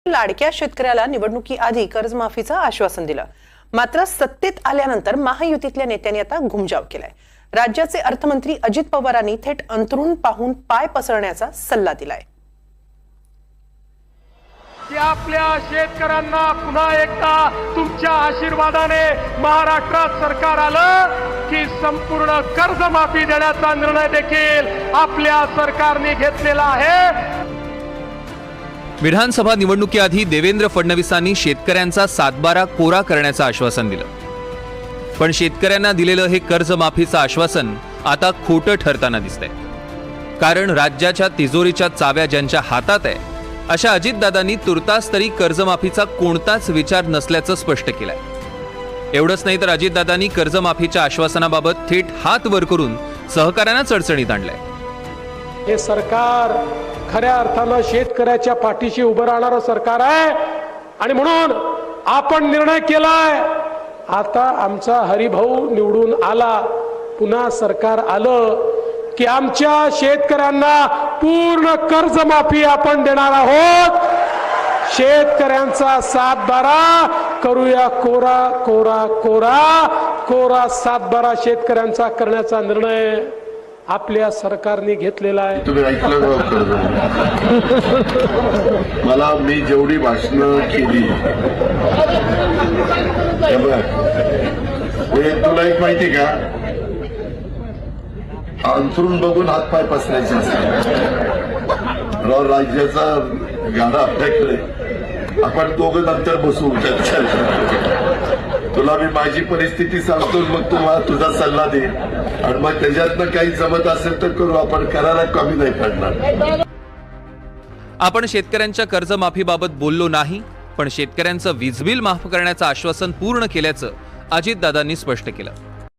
लाडक्या शेतकऱ्याला निवडणुकीआधी कर्जमाफीचं आश्वासन दिलं, मात्र सत्तेत आल्यानंतर महायुतीतल्या नेत्यांनी आता घुमजाव केलाय। राज्याचे अर्थमंत्री अजित पवारांनी थेट अंतरून पाहून पाय पसरण्याचा सल्ला दिलाय। की आपल्या शेतकऱ्यांना पुन्हा एकदा तुमच्या आशीर्वादाने महाराष्ट्रात सरकार आलं की संपूर्ण कर्जमाफी देण्याचा निर्णय देखील आपल्या सरकारने घेतलेला आहे। विधानसभा निवडणुकीआधी देवेंद्र फडणवीसांनी शेतकऱ्यांचा सातबारा कोरा करण्याचं आश्वासन दिलं, पण शेतकऱ्यांना दिलेलं हे कर्जमाफीचं आश्वासन आता खोटं ठरताना दिसतंय। कारण राज्याच्या तिजोरीच्या चाव्या ज्यांच्या हातात आहे अशा अजितदादांनी तुर्तास तरी कर्जमाफीचा कोणताच विचार नसल्याचं स्पष्ट केलंय। एवढंच नाही तर अजितदादांनी कर्जमाफीच्या आश्वासनाबाबत थेट हात वर करून सहकाऱ्यांना अडचणीत आणलंय। हे सरकार खऱ्या अर्थानं शेतकऱ्याच्या पाठीशी उभं राहणारं सरकार आहे आणि म्हणून आपण निर्णय केलाय, आता आमचा हरिभाऊ निवडून आला, पुन्हा सरकार आलं की आमच्या शेतकऱ्यांना पूर्ण कर्जमाफी आपण देणार आहोत। शेतकऱ्यांचा सातबारा करूया कोरा कोरा कोरा कोरा सातबारा शेतकऱ्यांचा करण्याचा निर्णय आपल्या सरकारने घेतलेला आहे। तुम्ही ऐकलं मला मी जेवढी भाषणं केली तुला एक माहिती का, अंथरून बघून हातपाय पसरायचे राज्याचा गाडा आपल्याकडे, आपण दोघं नंतर बसू तुला मी माझी परिस्थिती सांगतो, मग तू मला तुझा सल्ला दे आणि मग त्याच्यातनं काही जमत असेल तर करू, आपण करायला कमी नाही पडणार। आपण शेतकऱ्यांच्या कर्जमाफीबाबत बोललो नाही, पण शेतकऱ्यांचं वीज बिल माफ करण्याचं आश्वासन पूर्ण केल्याचं अजितदादांनी स्पष्ट केलं।